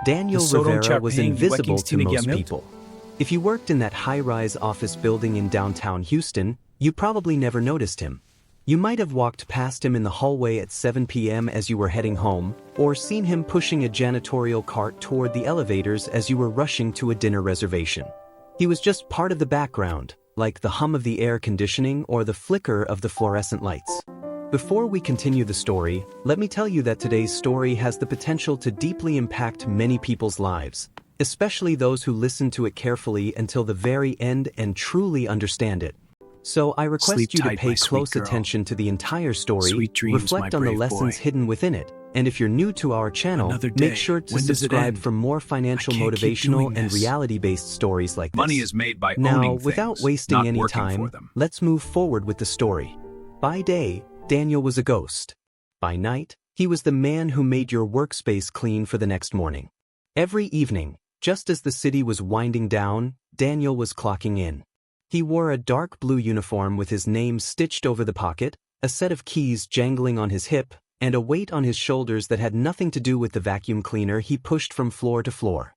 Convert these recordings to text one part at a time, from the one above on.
Daniel Rivera was invisible to most people. If you worked in that high-rise office building in downtown Houston, you probably never noticed him. You might have walked past him in the hallway at 7 p.m. as you were heading home, or seen him pushing a janitorial cart toward the elevators as you were rushing to a dinner reservation. He was just part of the background, like the hum of the air conditioning or the flicker of the fluorescent lights. Before we continue the story, let me tell you that today's story has the potential to deeply impact many people's lives, especially those who listen to it carefully until the very end and truly understand it. So I request you to pay close attention to the entire story, reflect on the lessons hidden within it, and if you're new to our channel, make sure to subscribe for more financial, motivational, and reality-based stories like this. Money is made by owning Now, things, without wasting not any working time, for them. let's move forward with the story. By day, Daniel was a ghost. By night, he was the man who made your workspace clean for the next morning. Every evening, just as the city was winding down, Daniel was clocking in. He wore a dark blue uniform with his name stitched over the pocket, a set of keys jangling on his hip, and a weight on his shoulders that had nothing to do with the vacuum cleaner he pushed from floor to floor.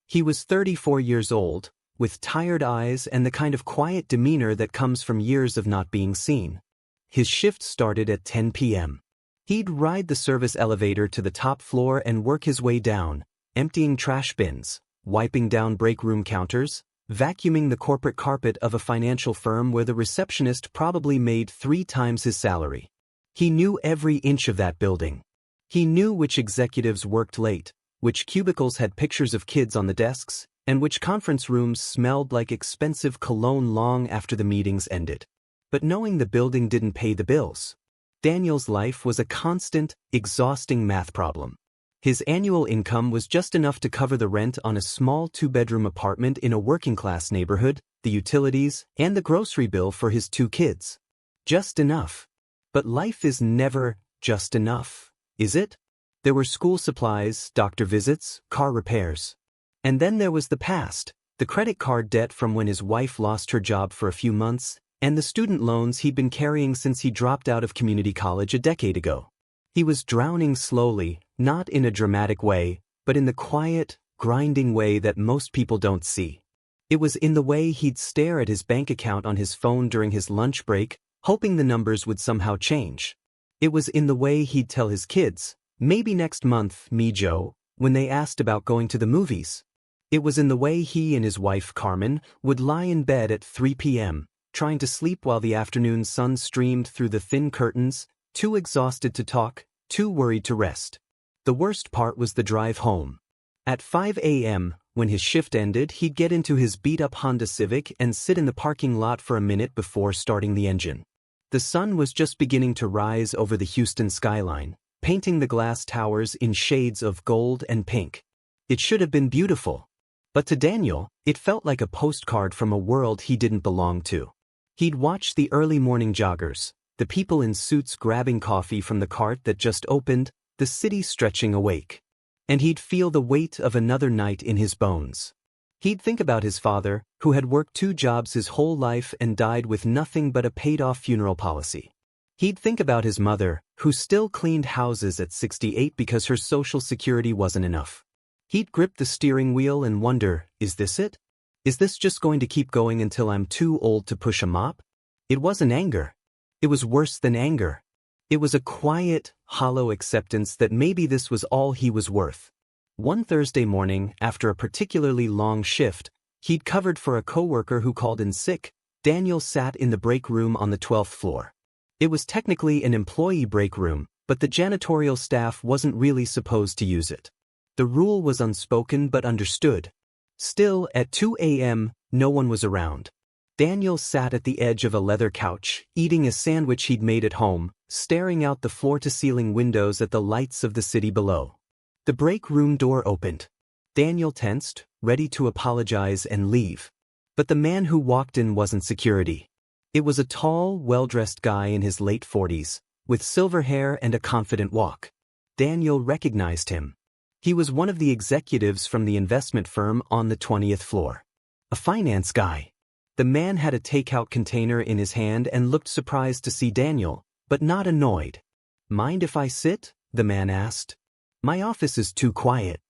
He was 34 years old, with tired eyes and the kind of quiet demeanor that comes from years of not being seen. His shift started at 10 p.m. He'd ride the service elevator to the top floor and work his way down, emptying trash bins, wiping down break room counters, vacuuming the corporate carpet of a financial firm where the receptionist probably made 3 times his salary. He knew every inch of that building. He knew which executives worked late, which cubicles had pictures of kids on the desks, and which conference rooms smelled like expensive cologne long after the meetings ended. But knowing the building didn't pay the bills. Daniel's life was a constant, exhausting math problem. His annual income was just enough to cover the rent on a small 2-bedroom apartment in a working-class neighborhood, the utilities, and the grocery bill for his 2 kids. Just enough. But life is never just enough, is it? There were school supplies, doctor visits, car repairs. And then there was the past, the credit card debt from when his wife lost her job for a few months, and the student loans he'd been carrying since he dropped out of community college a decade ago. He was drowning slowly, not in a dramatic way, but in the quiet, grinding way that most people don't see. It was in the way he'd stare at his bank account on his phone during his lunch break, hoping the numbers would somehow change. It was in the way he'd tell his kids, "Maybe next month, me Joe," when they asked about going to the movies. It was in the way he and his wife Carmen would lie in bed at 3 p.m., trying to sleep while the afternoon sun streamed through the thin curtains, too exhausted to talk, too worried to rest. The worst part was the drive home. At 5 a.m., when his shift ended, he'd get into his beat-up Honda Civic and sit in the parking lot for a minute before starting the engine. The sun was just beginning to rise over the Houston skyline, painting the glass towers in shades of gold and pink. It should have been beautiful. But to Daniel, it felt like a postcard from a world he didn't belong to. He'd watch the early morning joggers, the people in suits grabbing coffee from the cart that just opened, the city stretching awake. And he'd feel the weight of another night in his bones. He'd think about his father, who had worked 2 jobs his whole life and died with nothing but a paid-off funeral policy. He'd think about his mother, who still cleaned houses at 68 because her Social Security wasn't enough. He'd grip the steering wheel and wonder, is this it? Is this just going to keep going until I'm too old to push a mop? It wasn't anger. It was worse than anger. It was a quiet, hollow acceptance that maybe this was all he was worth. One Thursday morning, after a particularly long shift, he'd covered for a coworker who called in sick. Daniel sat in the break room on the 12th floor. It was technically an employee break room, but the janitorial staff wasn't really supposed to use it. The rule was unspoken but understood. Still, at 2 a.m., no one was around. Daniel sat at the edge of a leather couch, eating a sandwich he'd made at home, staring out the floor-to-ceiling windows at the lights of the city below. The break room door opened. Daniel tensed, ready to apologize and leave. But the man who walked in wasn't security. It was a tall, well-dressed guy in his late 40s, with silver hair and a confident walk. Daniel recognized him. He was one of the executives from the investment firm on the 20th floor. A finance guy. The man had a takeout container in his hand and looked surprised to see Daniel, but not annoyed. "Mind if I sit?" the man asked. "My office is too quiet."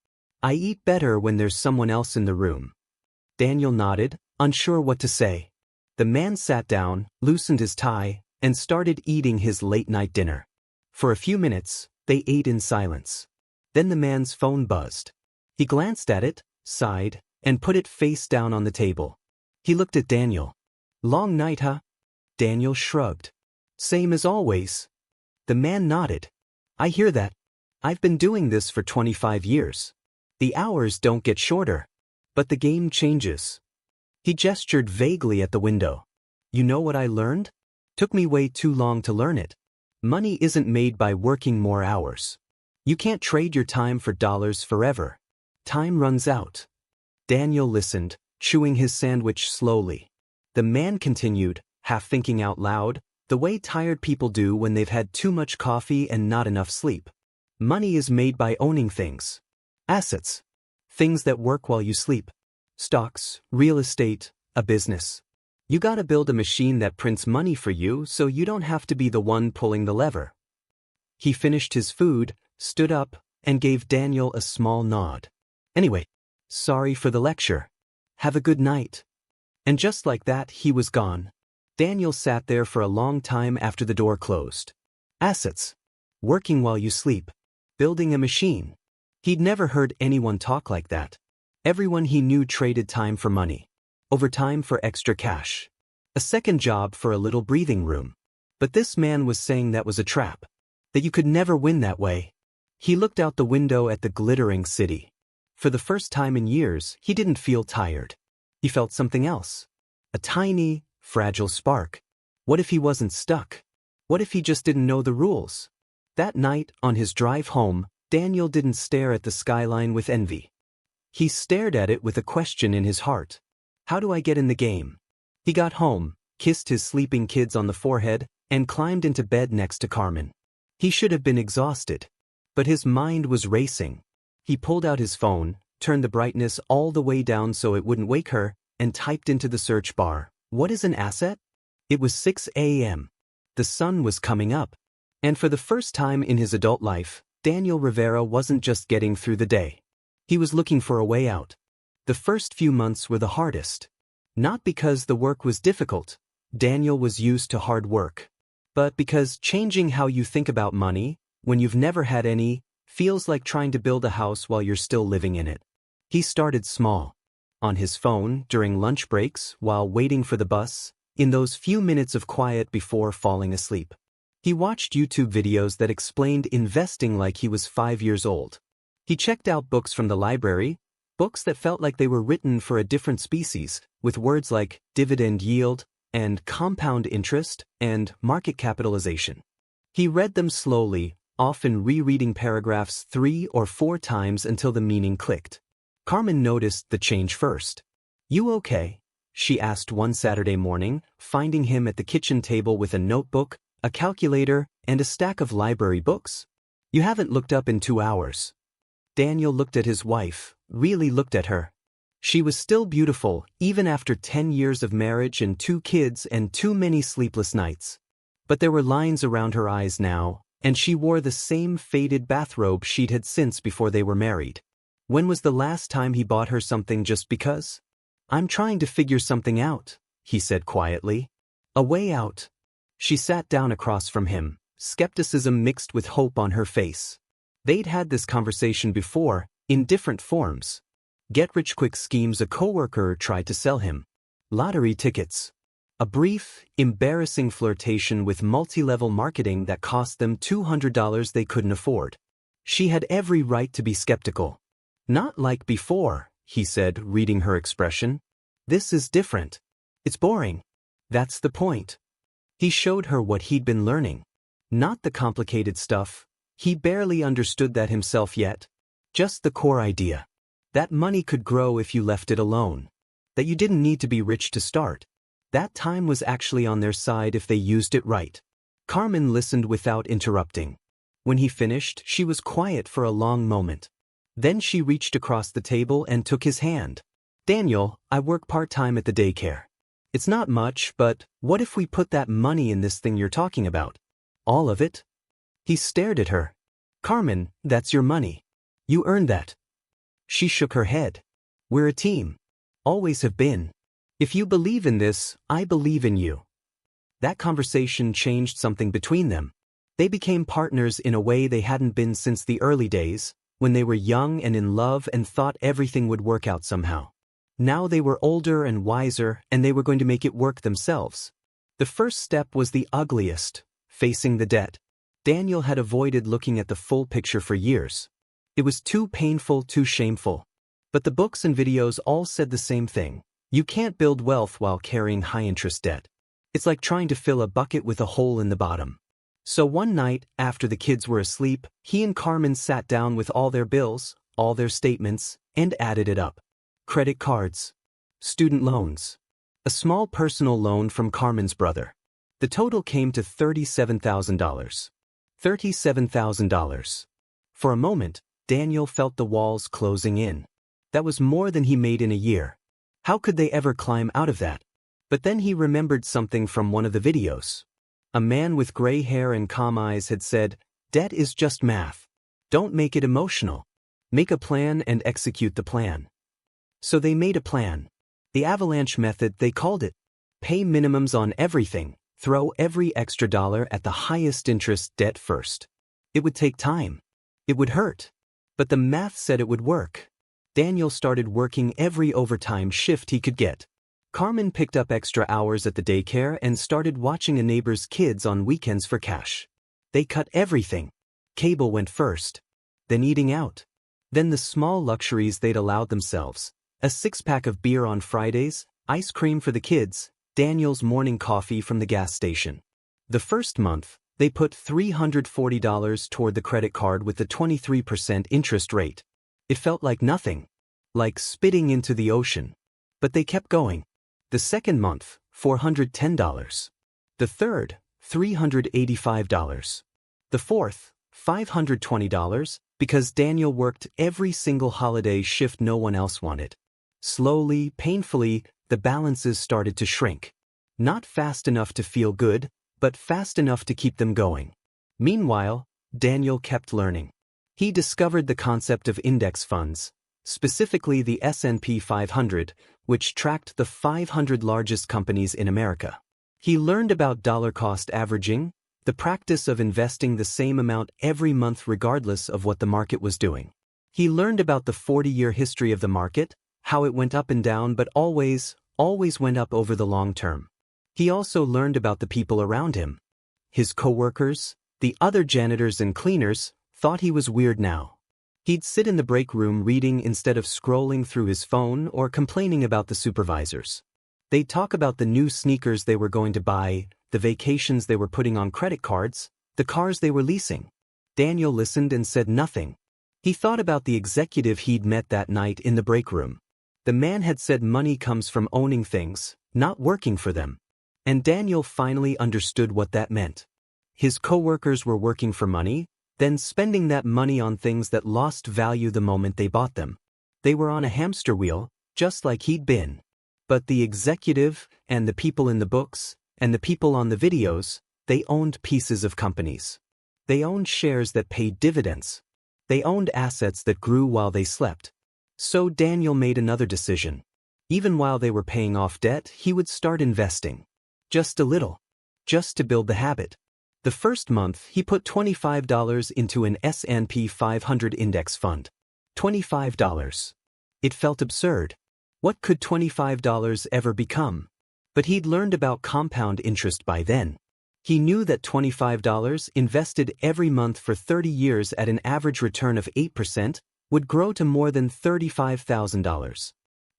I eat better when there's someone else in the room. Daniel nodded, unsure what to say. The man sat down, loosened his tie, and started eating his late-night dinner. For a few minutes, they ate in silence. Then the man's phone buzzed. He glanced at it, sighed, and put it face down on the table. He looked at Daniel. Long night, huh? Daniel shrugged. Same as always. The man nodded. I hear that. I've been doing this for 25 years. The hours don't get shorter. But the game changes. He gestured vaguely at the window. You know what I learned? Took me way too long to learn it. Money isn't made by working more hours. You can't trade your time for dollars forever. Time runs out. Daniel listened, chewing his sandwich slowly. The man continued, half thinking out loud, the way tired people do when they've had too much coffee and not enough sleep. Money is made by owning things. Assets. Things that work while you sleep. Stocks, real estate, a business. You gotta build a machine that prints money for you so you don't have to be the one pulling the lever. He finished his food, stood up, and gave Daniel a small nod. Anyway, sorry for the lecture. Have a good night. And just like that, he was gone. Daniel sat there for a long time after the door closed. Assets. Working while you sleep. Building a machine. He'd never heard anyone talk like that. Everyone he knew traded time for money. Overtime for extra cash. A second job for a little breathing room. But this man was saying that was a trap. That you could never win that way. He looked out the window at the glittering city. For the first time in years, he didn't feel tired. He felt something else. A tiny, fragile spark. What if he wasn't stuck? What if he just didn't know the rules? That night, on his drive home, Daniel didn't stare at the skyline with envy. He stared at it with a question in his heart. How do I get in the game? He got home, kissed his sleeping kids on the forehead, and climbed into bed next to Carmen. He should have been exhausted. But his mind was racing. He pulled out his phone, turned the brightness all the way down so it wouldn't wake her, and typed into the search bar, "What is an asset?" It was 6 a.m. The sun was coming up. And for the first time in his adult life, Daniel Rivera wasn't just getting through the day. He was looking for a way out. The first few months were the hardest. Not because the work was difficult. Daniel was used to hard work. But because changing how you think about money, when you've never had any, feels like trying to build a house while you're still living in it. He started small. On his phone, during lunch breaks, while waiting for the bus, in those few minutes of quiet before falling asleep. He watched YouTube videos that explained investing like he was 5 years old. He checked out books from the library, books that felt like they were written for a different species, with words like dividend yield, and compound interest, and market capitalization. He read them slowly, often rereading paragraphs 3 or 4 times until the meaning clicked. Carmen noticed the change first. "You okay?" she asked one Saturday morning, finding him at the kitchen table with a notebook, a calculator, and a stack of library books. "You haven't looked up in 2 hours." Daniel looked at his wife, really looked at her. She was still beautiful, even after 10 years of marriage and 2 kids and too many sleepless nights. But there were lines around her eyes now, and she wore the same faded bathrobe she'd had since before they were married. When was the last time he bought her something just because? "I'm trying to figure something out," he said quietly. "A way out." She sat down across from him, skepticism mixed with hope on her face. They'd had this conversation before, in different forms. Get-rich-quick schemes a coworker tried to sell him. Lottery tickets. A brief, embarrassing flirtation with multi-level marketing that cost them $200 they couldn't afford. She had every right to be skeptical. "Not like before," he said, reading her expression. "This is different. It's boring. That's the point." He showed her what he'd been learning. Not the complicated stuff. He barely understood that himself yet. Just the core idea. That money could grow if you left it alone. That you didn't need to be rich to start. That time was actually on their side if they used it right. Carmen listened without interrupting. When he finished, she was quiet for a long moment. Then she reached across the table and took his hand. "Daniel, I work part-time at the daycare. It's not much, but what if we put that money in this thing you're talking about? All of it?" He stared at her. "Carmen, that's your money. You earned that." She shook her head. We're a team. Always have been. If you believe in this, I believe in you. That conversation changed something between them. They became partners in a way they hadn't been since the early days, when they were young and in love and thought everything would work out somehow. Now they were older and wiser, and they were going to make it work themselves. The first step was the ugliest, facing the debt. Daniel had avoided looking at the full picture for years. It was too painful, too shameful. But the books and videos all said the same thing. You can't build wealth while carrying high-interest debt. It's like trying to fill a bucket with a hole in the bottom. So one night, after the kids were asleep, he and Carmen sat down with all their bills, all their statements, and added it up. Credit cards. Student loans. A small personal loan from Carmen's brother. The total came to $37,000. $37,000. For a moment, Daniel felt the walls closing in. That was more than he made in a year. How could they ever climb out of that? But then he remembered something from one of the videos. A man with gray hair and calm eyes had said, "Debt is just math. Don't make it emotional. Make a plan and execute the plan." So they made a plan. The avalanche method, they called it. Pay minimums on everything. Throw every extra dollar at the highest interest debt first. It would take time. It would hurt. But the math said it would work. Daniel started working every overtime shift he could get. Carmen picked up extra hours at the daycare and started watching a neighbor's kids on weekends for cash. They cut everything. Cable went first. Then eating out. Then the small luxuries they'd allowed themselves. A six-pack of beer on Fridays, ice cream for the kids, Daniel's morning coffee from the gas station. The first month, they put $340 toward the credit card with the 23% interest rate. It felt like nothing. Like spitting into the ocean. But they kept going. The second month, $410. The third, $385. The fourth, $520, because Daniel worked every single holiday shift no one else wanted. Slowly, painfully, the balances started to shrink. Not fast enough to feel good, but fast enough to keep them going. Meanwhile, Daniel kept learning. He discovered the concept of index funds, specifically the S&P 500, which tracked the 500 largest companies in America. He learned about dollar-cost averaging, the practice of investing the same amount every month regardless of what the market was doing. He learned about the 40-year history of the market, how it went up and down but always went up over the long term. He also learned about the people around him. His coworkers, the other janitors and cleaners, thought he was weird now. He'd sit in the break room reading instead of scrolling through his phone or complaining about the supervisors. They'd talk about the new sneakers they were going to buy, the vacations they were putting on credit cards, the cars they were leasing. Daniel listened and said nothing. He thought about the executive he'd met that night in the break room. The man had said money comes from owning things, not working for them. And Daniel finally understood what that meant. His coworkers were working for money, then spending that money on things that lost value the moment they bought them. They were on a hamster wheel, just like he'd been. But the executive, and the people in the books, and the people on the videos, they owned pieces of companies. They owned shares that paid dividends. They owned assets that grew while they slept. So Daniel made another decision. Even while they were paying off debt, he would start investing. Just a little. Just to build the habit. The first month, he put $25 into an S&P 500 index fund. $25. It felt absurd. What could $25 ever become? But he'd learned about compound interest by then. He knew that $25 invested every month for 30 years at an average return of 8% would grow to more than $35,000.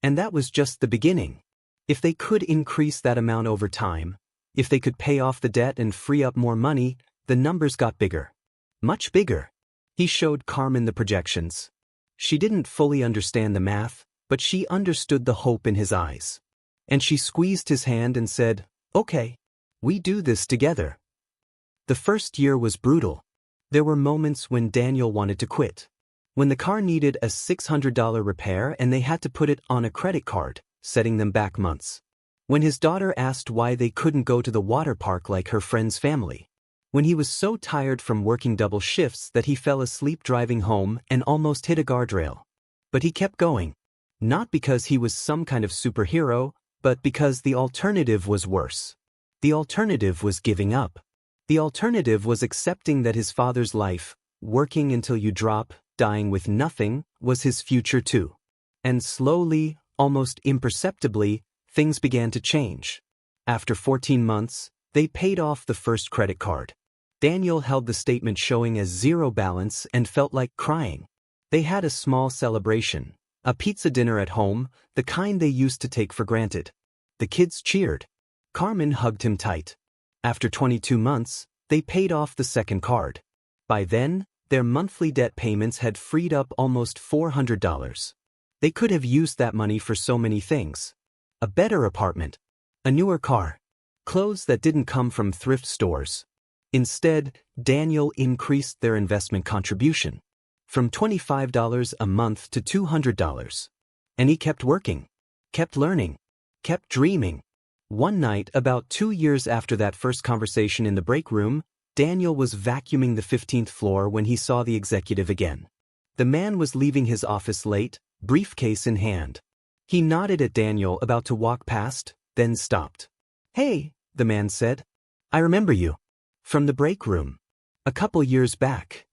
And that was just the beginning. If they could increase that amount over time, if they could pay off the debt and free up more money, the numbers got bigger. Much bigger. He showed Carmen the projections. She didn't fully understand the math, but she understood the hope in his eyes. And she squeezed his hand and said, "Okay, we do this together." The first year was brutal. There were moments when Daniel wanted to quit. When the car needed a $600 repair and they had to put it on a credit card, setting them back months. When his daughter asked why they couldn't go to the water park like her friend's family. When he was so tired from working double shifts that he fell asleep driving home and almost hit a guardrail. But he kept going. Not because he was some kind of superhero, but because the alternative was worse. The alternative was giving up. The alternative was accepting that his father's life, working until you drop, dying with nothing, was his future too. And slowly, almost imperceptibly, things began to change. After 14 months, they paid off the first credit card. Daniel held the statement showing as zero balance and felt like crying. They had a small celebration, a pizza dinner at home, the kind they used to take for granted. The kids cheered. Carmen hugged him tight. After 22 months, they paid off the second card. By then, their monthly debt payments had freed up almost $400. They could have used that money for so many things. A better apartment, a newer car, clothes that didn't come from thrift stores. Instead, Daniel increased their investment contribution from $25 a month to $200. And he kept working, kept learning, kept dreaming. One night, about 2 years after that first conversation in the break room, Daniel was vacuuming the 15th floor when he saw the executive again. The man was leaving his office late, briefcase in hand. He nodded at Daniel, about to walk past, then stopped. "Hey," the man said. "I remember you. From the break room. A couple years back."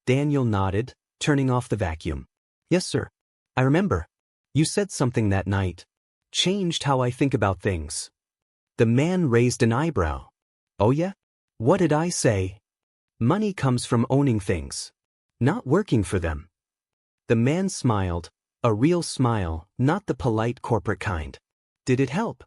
Daniel nodded, turning off the vacuum. "Yes, sir. I remember. You said something that night. Changed how I think about things." The man raised an eyebrow. "Oh yeah? What did I say?" "Money comes from owning things, not working for them." The man smiled, a real smile, not the polite corporate kind. Did it help?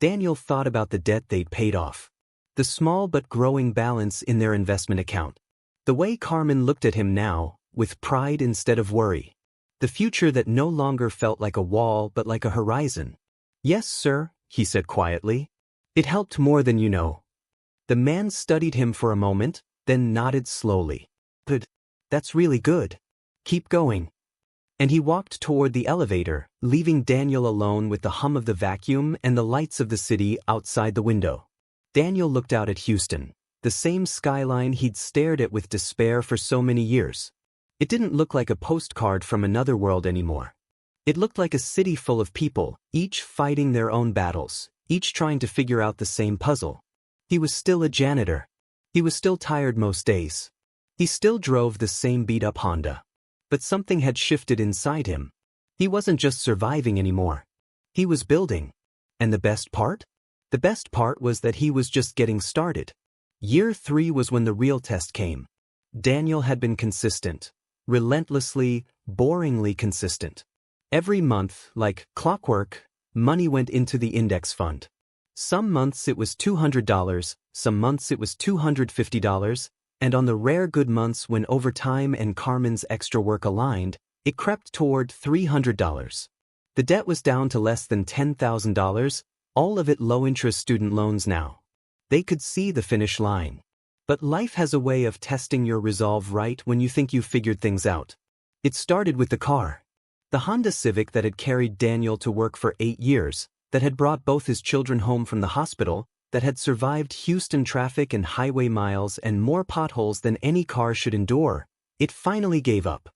Daniel thought about the debt they'd paid off. The small but growing balance in their investment account. The way Carmen looked at him now, with pride instead of worry. The future that no longer felt like a wall but like a horizon. "Yes, sir," he said quietly. "It helped more than you know." The man studied him for a moment, then nodded slowly. "Good. That's really good. Keep going." And he walked toward the elevator, leaving Daniel alone with the hum of the vacuum and the lights of the city outside the window. Daniel looked out at Houston, the same skyline he'd stared at with despair for so many years. It didn't look like a postcard from another world anymore. It looked like a city full of people, each fighting their own battles, each trying to figure out the same puzzle. He was still a janitor. He was still tired most days. He still drove the same beat-up Honda. But something had shifted inside him. He wasn't just surviving anymore. He was building. And the best part? The best part was that he was just getting started. Year 3 was when the real test came. Daniel had been consistent. Relentlessly, boringly consistent. Every month, like clockwork, money went into the index fund. Some months it was $200, some months it was $250, and on the rare good months when overtime and Carmen's extra work aligned, it crept toward $300. The debt was down to less than $10,000, all of it low-interest student loans now. They could see the finish line. But life has a way of testing your resolve right when you think you've figured things out. It started with the car. The Honda Civic that had carried Daniel to work for 8 years, that had brought both his children home from the hospital, that had survived Houston traffic and highway miles and more potholes than any car should endure. It finally gave up.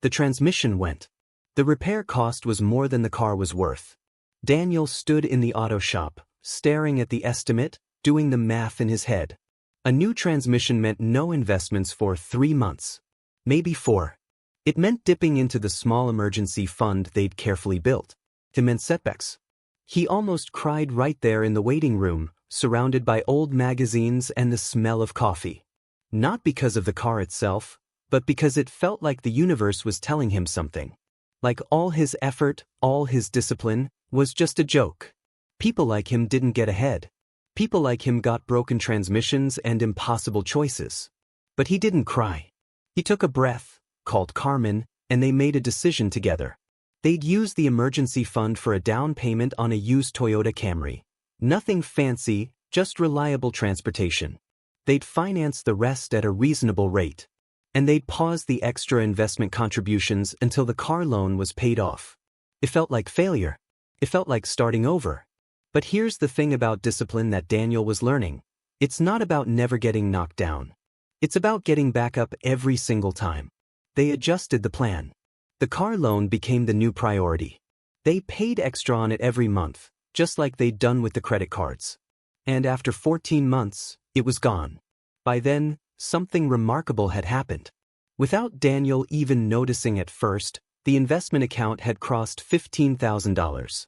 The transmission went. The repair cost was more than the car was worth. Daniel stood in the auto shop, staring at the estimate, doing the math in his head. A new transmission meant no investments for 3 months. Maybe 4. It meant dipping into the small emergency fund they'd carefully built. It meant setbacks. He almost cried right there in the waiting room, surrounded by old magazines and the smell of coffee. Not because of the car itself, but because it felt like the universe was telling him something. Like all his effort, all his discipline, was just a joke. People like him didn't get ahead. People like him got broken transmissions and impossible choices. But he didn't cry. He took a breath, called Carmen, and they made a decision together. They'd use the emergency fund for a down payment on a used Toyota Camry. Nothing fancy, just reliable transportation. They'd finance the rest at a reasonable rate. And they'd pause the extra investment contributions until the car loan was paid off. It felt like failure. It felt like starting over. But here's the thing about discipline that Daniel was learning. It's not about never getting knocked down. It's about getting back up every single time. They adjusted the plan. The car loan became the new priority. They paid extra on it every month, just like they'd done with the credit cards. And after 14 months, it was gone. By then, something remarkable had happened. Without Daniel even noticing at first, the investment account had crossed $15,000.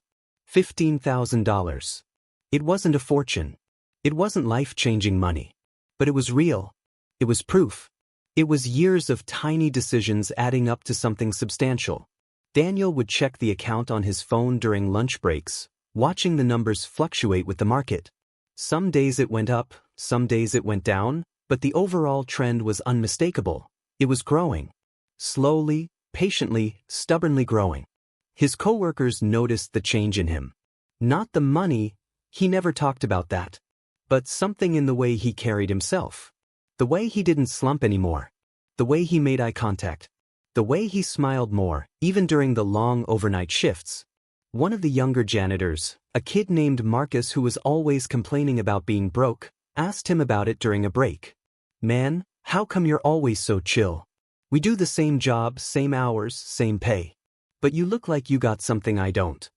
$15,000. It wasn't a fortune. It wasn't life-changing money. But it was real. It was proof. It was years of tiny decisions adding up to something substantial. Daniel would check the account on his phone during lunch breaks, watching the numbers fluctuate with the market. Some days it went up, some days it went down, but the overall trend was unmistakable. It was growing. Slowly, patiently, stubbornly growing. His coworkers noticed the change in him. Not the money, he never talked about that. But something in the way he carried himself. The way he didn't slump anymore. The way he made eye contact. The way he smiled more, even during the long overnight shifts. One of the younger janitors, a kid named Marcus who was always complaining about being broke, asked him about it during a break. "Man, how come you're always so chill? We do the same job, same hours, same pay. But you look like you got something I don't."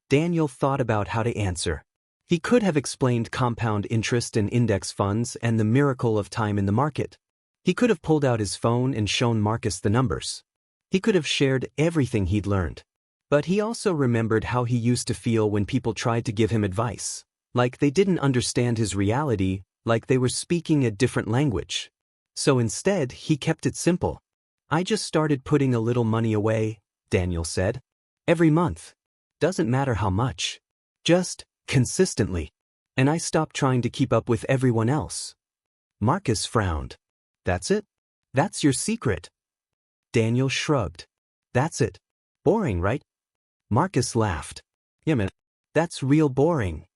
Daniel thought about how to answer. He could have explained compound interest and index funds and the miracle of time in the market. He could have pulled out his phone and shown Marcus the numbers. He could have shared everything he'd learned. But he also remembered how he used to feel when people tried to give him advice, like they didn't understand his reality, like they were speaking a different language. So instead, he kept it simple. "I just started putting a little money away," Daniel said. "Every month. Doesn't matter how much. Just consistently. And I stopped trying to keep up with everyone else." Marcus frowned. "That's it? That's your secret?" Daniel shrugged. "That's it. Boring, right?" Marcus laughed. "Yeah, man, that's real boring."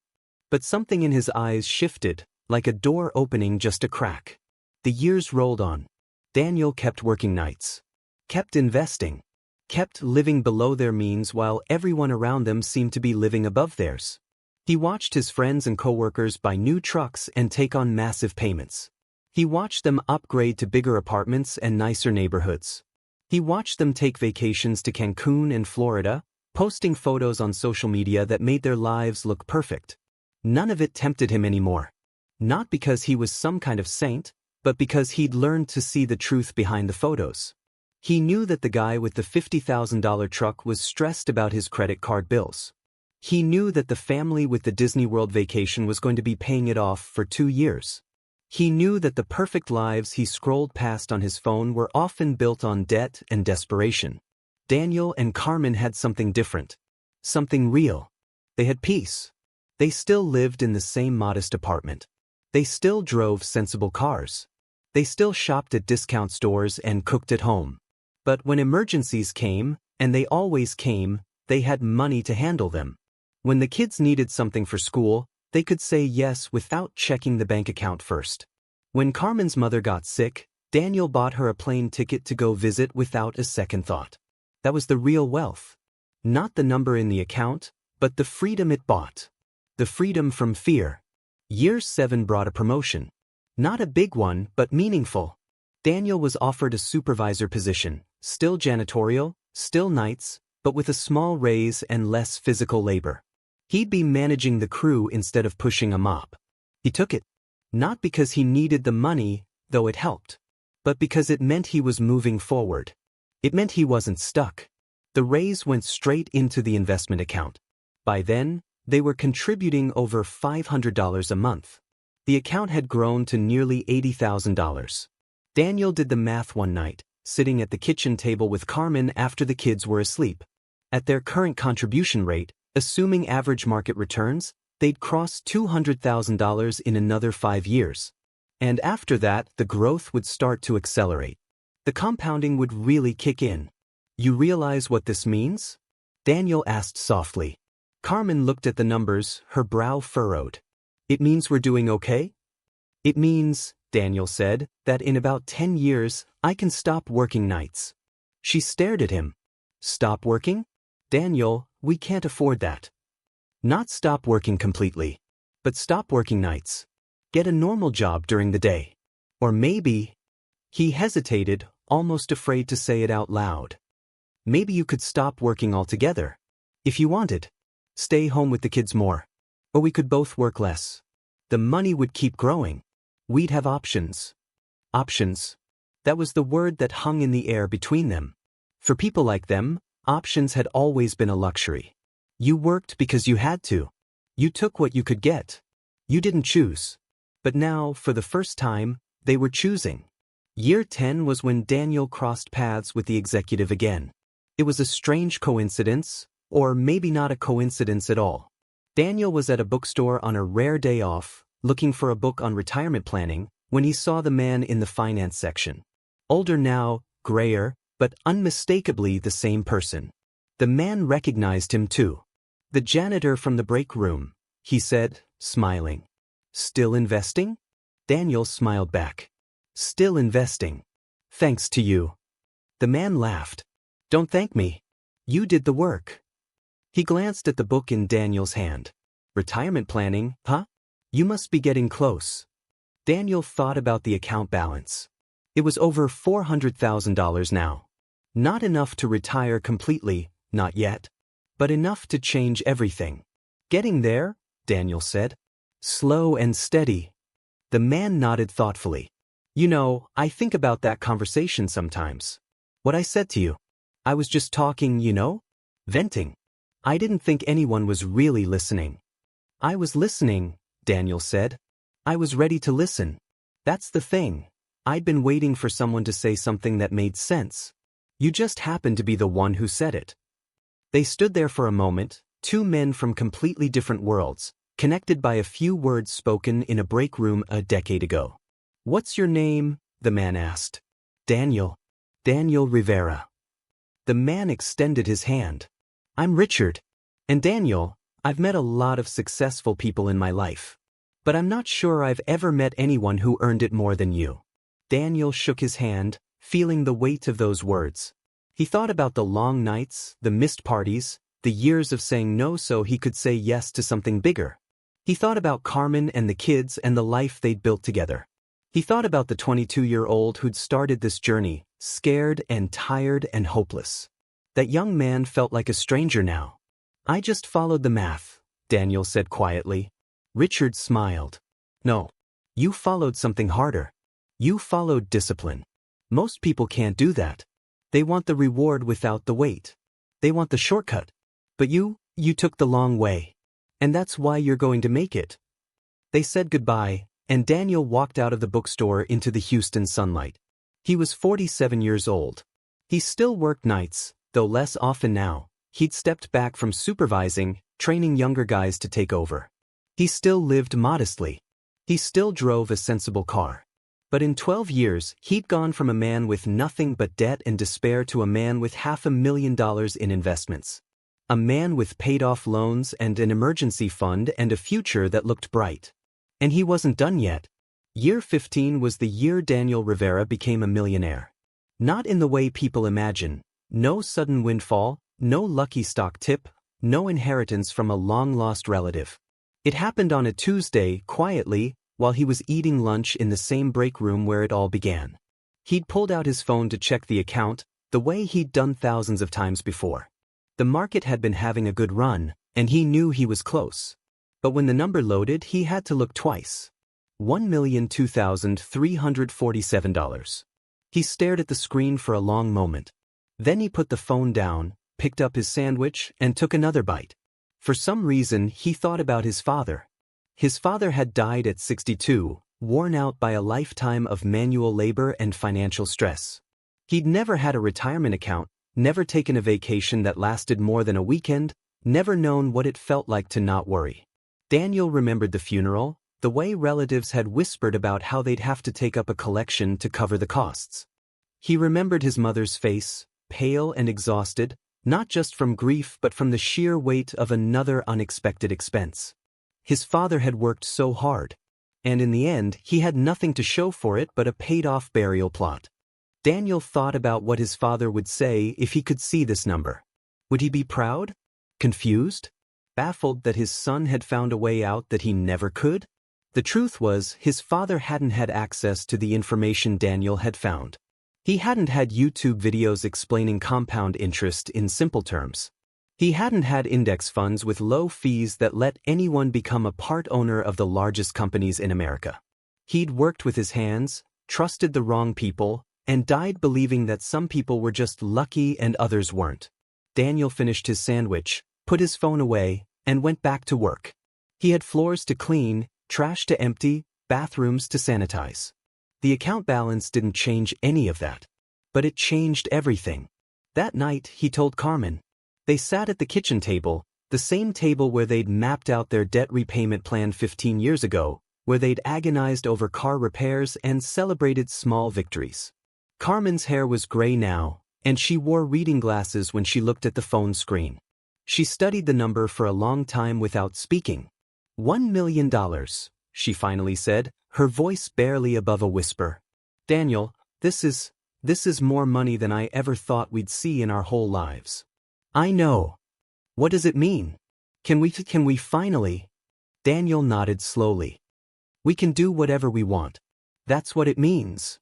But something in his eyes shifted, like a door opening just a crack. The years rolled on. Daniel kept working nights. Kept investing. Kept living below their means while everyone around them seemed to be living above theirs. He watched his friends and coworkers buy new trucks and take on massive payments. He watched them upgrade to bigger apartments and nicer neighborhoods. He watched them take vacations to Cancun and Florida, posting photos on social media that made their lives look perfect. None of it tempted him anymore. Not because he was some kind of saint, but because he'd learned to see the truth behind the photos. He knew that the guy with the $50,000 truck was stressed about his credit card bills. He knew that the family with the Disney World vacation was going to be paying it off for 2 years. He knew that the perfect lives he scrolled past on his phone were often built on debt and desperation. Daniel and Carmen had something different. Something real. They had peace. They still lived in the same modest apartment. They still drove sensible cars. They still shopped at discount stores and cooked at home. But when emergencies came, and they always came, they had money to handle them. When the kids needed something for school, they could say yes without checking the bank account first. When Carmen's mother got sick, Daniel bought her a plane ticket to go visit without a second thought. That was the real wealth. Not the number in the account, but the freedom it bought. The freedom from fear. Year 7 brought a promotion. Not a big one, but meaningful. Daniel was offered a supervisor position, still janitorial, still nights, but with a small raise and less physical labor. He'd be managing the crew instead of pushing a mop. He took it. Not because he needed the money, though it helped, but because it meant he was moving forward. It meant he wasn't stuck. The raise went straight into the investment account. By then, they were contributing over $500 a month. The account had grown to nearly $80,000. Daniel did the math one night, sitting at the kitchen table with Carmen after the kids were asleep. At their current contribution rate, assuming average market returns, they'd cross $200,000 in another 5 years. And after that, the growth would start to accelerate. The compounding would really kick in. "You realize what this means?" Daniel asked softly. Carmen looked at the numbers, her brow furrowed. "It means we're doing okay?" "It means," Daniel said, "that in about 10 years, I can stop working nights." She stared at him. "Stop working?" "Daniel, we can't afford that." "Not stop working completely, but stop working nights. Get a normal job during the day. Or maybe—" He hesitated, almost afraid to say it out loud. Maybe you could stop working altogether. If you wanted. Stay home with the kids more. Or we could both work less. The money would keep growing. We'd have options. Options. That was the word that hung in the air between them. For people like them, options had always been a luxury. You worked because you had to. You took what you could get. You didn't choose. But now, for the first time, they were choosing. Year 10 was when Daniel crossed paths with the executive again. It was a strange coincidence, or maybe not a coincidence at all. Daniel was at a bookstore on a rare day off, looking for a book on retirement planning, when he saw the man in the finance section. Older now, grayer, but unmistakably the same person. The man recognized him too. The janitor from the break room, he said, smiling. Still investing? Daniel smiled back. Still investing. Thanks to you. The man laughed. Don't thank me. You did the work. He glanced at the book in Daniel's hand. Retirement planning, huh? You must be getting close. Daniel thought about the account balance. It was over $400,000 now. Not enough to retire completely, not yet. But enough to change everything. Getting there, Daniel said. Slow and steady. The man nodded thoughtfully. You know, I think about that conversation sometimes. What I said to you. I was just talking, you know? Venting. I didn't think anyone was really listening. I was listening, Daniel said. I was ready to listen. That's the thing. I'd been waiting for someone to say something that made sense. You just happened to be the one who said it. They stood there for a moment, two men from completely different worlds, connected by a few words spoken in a break room a decade ago. What's your name? The man asked. Daniel. Daniel Rivera. The man extended his hand. I'm Richard. And Daniel, I've met a lot of successful people in my life. But I'm not sure I've ever met anyone who earned it more than you. Daniel shook his hand, feeling the weight of those words. He thought about the long nights, the missed parties, the years of saying no so he could say yes to something bigger. He thought about Carmen and the kids and the life they'd built together. He thought about the 22-year-old who'd started this journey, scared and tired and hopeless. That young man felt like a stranger now. I just followed the math, Daniel said quietly. Richard smiled. No. You followed something harder. You followed discipline. Most people can't do that. They want the reward without the wait. They want the shortcut. But you took the long way. And that's why you're going to make it. They said goodbye, and Daniel walked out of the bookstore into the Houston sunlight. He was 47 years old. He still worked nights, though less often now. He'd stepped back from supervising, training younger guys to take over. He still lived modestly. He still drove a sensible car. But in 12 years, he'd gone from a man with nothing but debt and despair to a man with $500,000 in investments. A man with paid-off loans and an emergency fund and a future that looked bright. And he wasn't done yet. Year 15 was the year Daniel Rivera became a millionaire. Not in the way people imagine. No sudden windfall, no lucky stock tip, no inheritance from a long-lost relative. It happened on a Tuesday, quietly, while he was eating lunch in the same break room where it all began. He'd pulled out his phone to check the account, the way he'd done thousands of times before. The market had been having a good run, and he knew he was close. But when the number loaded, he had to look twice. $1,002,347. He stared at the screen for a long moment. Then he put the phone down, picked up his sandwich, and took another bite. For some reason, he thought about his father. His father had died at 62, worn out by a lifetime of manual labor and financial stress. He'd never had a retirement account, never taken a vacation that lasted more than a weekend, never known what it felt like to not worry. Daniel remembered the funeral, the way relatives had whispered about how they'd have to take up a collection to cover the costs. He remembered his mother's face, pale and exhausted, not just from grief but from the sheer weight of another unexpected expense. His father had worked so hard. And in the end, he had nothing to show for it but a paid-off burial plot. Daniel thought about what his father would say if he could see this number. Would he be proud? Confused? Baffled that his son had found a way out that he never could? The truth was, his father hadn't had access to the information Daniel had found. He hadn't had YouTube videos explaining compound interest in simple terms. He hadn't had index funds with low fees that let anyone become a part owner of the largest companies in America. He'd worked with his hands, trusted the wrong people, and died believing that some people were just lucky and others weren't. Daniel finished his sandwich, put his phone away, and went back to work. He had floors to clean, trash to empty, bathrooms to sanitize. The account balance didn't change any of that. But it changed everything. That night, he told Carmen. They sat at the kitchen table, the same table where they'd mapped out their debt repayment plan 15 years ago, where they'd agonized over car repairs and celebrated small victories. Carmen's hair was gray now, and she wore reading glasses when she looked at the phone screen. She studied the number for a long time without speaking. $1 million, she finally said, her voice barely above a whisper. Daniel, this is more money than I ever thought we'd see in our whole lives. I know. What does it mean? Can we finally? Daniel nodded slowly. We can do whatever we want. That's what it means.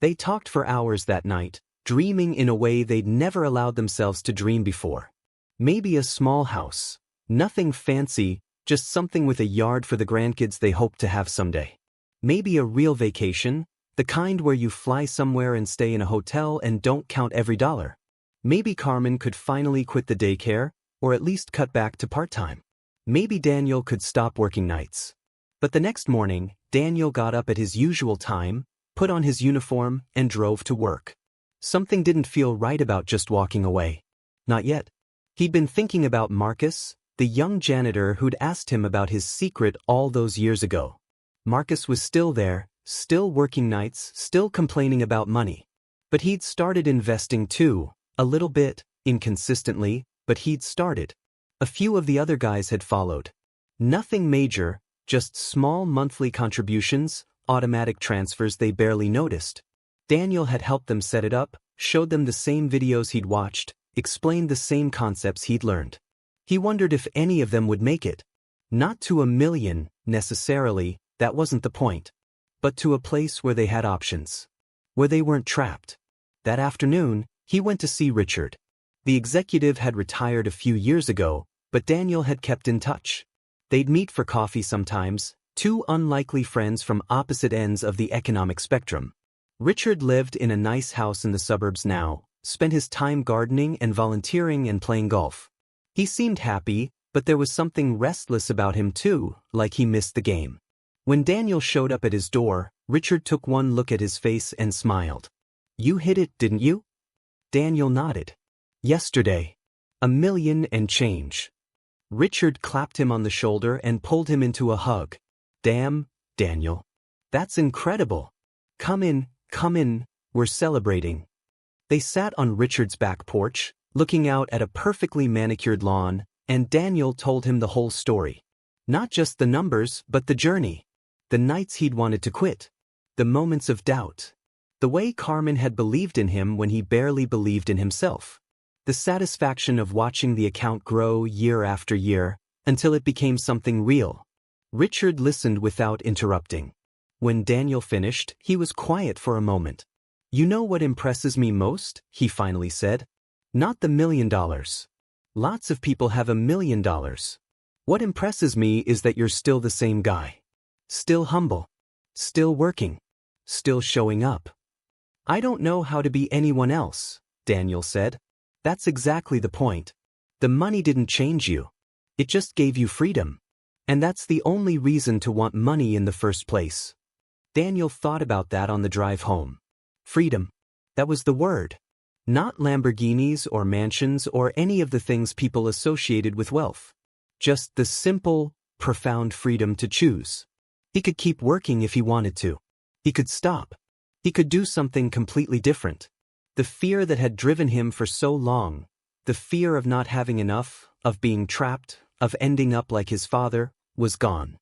They talked for hours that night, dreaming in a way they'd never allowed themselves to dream before. Maybe a small house. Nothing fancy, just something with a yard for the grandkids they hoped to have someday. Maybe a real vacation, the kind where you fly somewhere and stay in a hotel and don't count every dollar. Maybe Carmen could finally quit the daycare, or at least cut back to part-time. Maybe Daniel could stop working nights. But the next morning, Daniel got up at his usual time, put on his uniform, and drove to work. Something didn't feel right about just walking away. Not yet. He'd been thinking about Marcus, the young janitor who'd asked him about his secret all those years ago. Marcus was still there, still working nights, still complaining about money. But he'd started investing too, a little bit, inconsistently, but he'd started. A few of the other guys had followed. Nothing major, just small monthly contributions, automatic transfers they barely noticed. Daniel had helped them set it up, showed them the same videos he'd watched, explained the same concepts he'd learned. He wondered if any of them would make it. Not to $1 million, necessarily, that wasn't the point. But to a place where they had options. Where they weren't trapped. That afternoon, he went to see Richard. The executive had retired a few years ago, but Daniel had kept in touch. They'd meet for coffee sometimes, two unlikely friends from opposite ends of the economic spectrum. Richard lived in a nice house in the suburbs now, spent his time gardening and volunteering and playing golf. He seemed happy, but there was something restless about him too, like he missed the game. When Daniel showed up at his door, Richard took one look at his face and smiled. You hit it, didn't you? Daniel nodded. Yesterday. $1 million and change. Richard clapped him on the shoulder and pulled him into a hug. Damn, Daniel. That's incredible. Come in, we're celebrating. They sat on Richard's back porch, looking out at a perfectly manicured lawn, and Daniel told him the whole story. Not just the numbers, but the journey. The nights he'd wanted to quit. The moments of doubt. The way Carmen had believed in him when he barely believed in himself. The satisfaction of watching the account grow year after year, until it became something real. Richard listened without interrupting. When Daniel finished, he was quiet for a moment. You know what impresses me most? He finally said. Not the $1 million. Lots of people have $1 million. What impresses me is that you're still the same guy. Still humble. Still working. Still showing up. I don't know how to be anyone else, Daniel said. That's exactly the point. The money didn't change you. It just gave you freedom. And that's the only reason to want money in the first place. Daniel thought about that on the drive home. Freedom. That was the word. Not Lamborghinis or mansions or any of the things people associated with wealth. Just the simple, profound freedom to choose. He could keep working if he wanted to. He could stop. He could do something completely different. The fear that had driven him for so long, the fear of not having enough, of being trapped, of ending up like his father, was gone.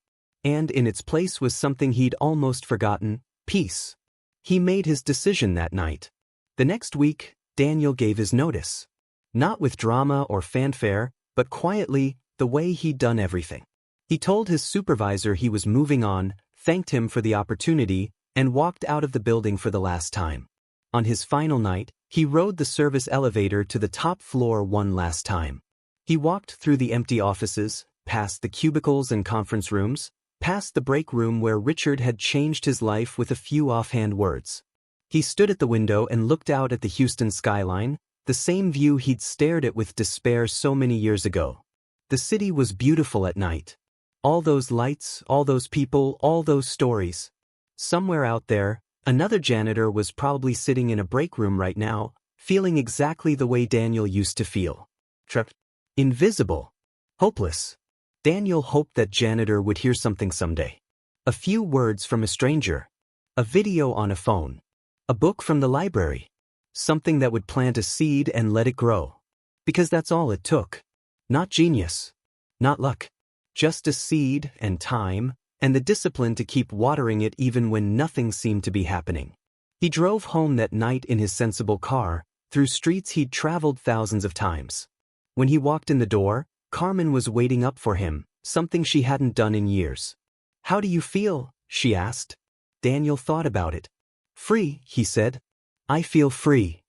And in its place was something he'd almost forgotten, peace. He made his decision that night. The next week, Daniel gave his notice. Not with drama or fanfare, but quietly, the way he'd done everything. He told his supervisor he was moving on, thanked him for the opportunity, and walked out of the building for the last time. On his final night, he rode the service elevator to the top floor one last time. He walked through the empty offices, past the cubicles and conference rooms, past the break room where Richard had changed his life with a few offhand words. He stood at the window and looked out at the Houston skyline, the same view he'd stared at with despair so many years ago. The city was beautiful at night. All those lights, all those people, all those stories. Somewhere out there, another janitor was probably sitting in a break room right now, feeling exactly the way Daniel used to feel. Trapped. Invisible. Hopeless. Daniel hoped that Janitor would hear something someday. A few words from a stranger. A video on a phone. A book from the library. Something that would plant a seed and let it grow. Because that's all it took. Not genius. Not luck. Just a seed and time, and the discipline to keep watering it even when nothing seemed to be happening. He drove home that night in his sensible car, through streets he'd traveled thousands of times. When he walked in the door, Carmen was waiting up for him, something she hadn't done in years. "How do you feel?" she asked. Daniel thought about it. "Free," he said. "I feel free."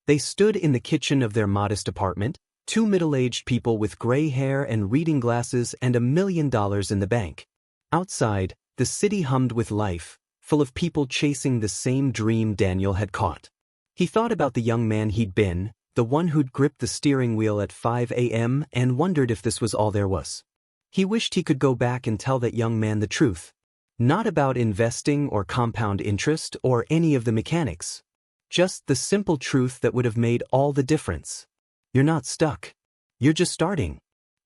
They stood in the kitchen of their modest apartment, two middle-aged people with gray hair and reading glasses and $1 million in the bank. Outside, the city hummed with life, full of people chasing the same dream Daniel had caught. He thought about the young man he'd been, the one who'd gripped the steering wheel at 5 a.m. and wondered if this was all there was. He wished he could go back and tell that young man the truth. Not about investing or compound interest or any of the mechanics. Just the simple truth that would have made all the difference. You're not stuck. You're just starting.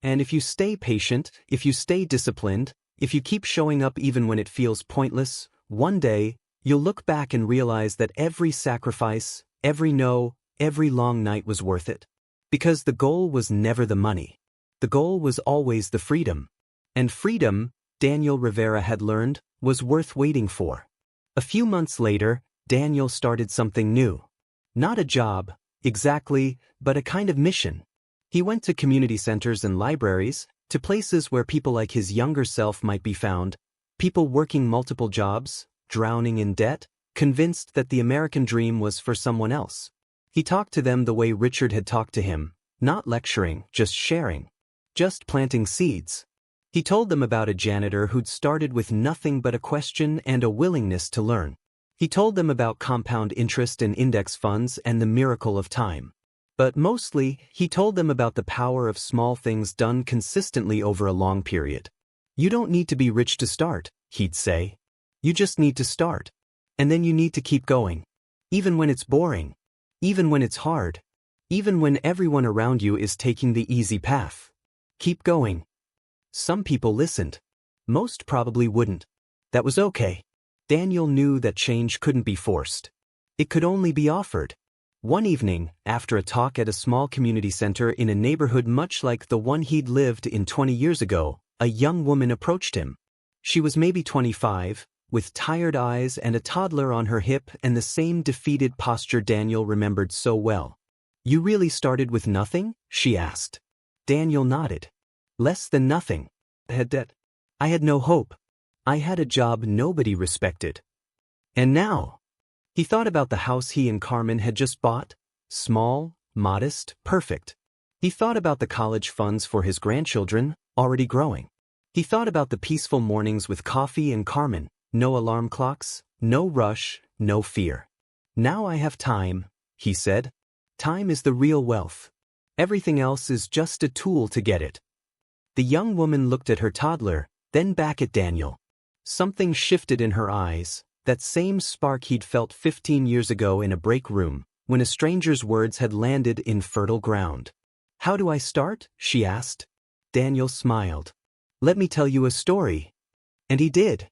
And if you stay patient, if you stay disciplined, if you keep showing up even when it feels pointless, one day, you'll look back and realize that every sacrifice, every no, every long night was worth it. Because the goal was never the money. The goal was always the freedom. And freedom, Daniel Rivera had learned, was worth waiting for. A few months later, Daniel started something new. Not a job, exactly, but a kind of mission. He went to community centers and libraries, to places where people like his younger self might be found, people working multiple jobs, drowning in debt, convinced that the American dream was for someone else. He talked to them the way Richard had talked to him, not lecturing, just sharing. Just planting seeds. He told them about a janitor who'd started with nothing but a question and a willingness to learn. He told them about compound interest in index funds and the miracle of time. But mostly, he told them about the power of small things done consistently over a long period. You don't need to be rich to start, he'd say. You just need to start. And then you need to keep going. Even when it's boring. Even when it's hard. Even when everyone around you is taking the easy path. Keep going. Some people listened. Most probably wouldn't. That was okay. Daniel knew that change couldn't be forced. It could only be offered. One evening, after a talk at a small community center in a neighborhood much like the one he'd lived in 20 years ago, a young woman approached him. She was maybe 25, with tired eyes and a toddler on her hip and the same defeated posture Daniel remembered so well. "You really started with nothing?" she asked. Daniel nodded. "Less than nothing. I had debt. I had no hope. I had a job nobody respected. And now?" He thought about the house he and Carmen had just bought. Small, modest, perfect. He thought about the college funds for his grandchildren, already growing. He thought about the peaceful mornings with coffee and Carmen, no alarm clocks, no rush, no fear. "Now I have time," he said. "Time is the real wealth. Everything else is just a tool to get it." The young woman looked at her toddler, then back at Daniel. Something shifted in her eyes, that same spark he'd felt 15 years ago in a break room, when a stranger's words had landed in fertile ground. "How do I start?" she asked. Daniel smiled. "Let me tell you a story." And he did.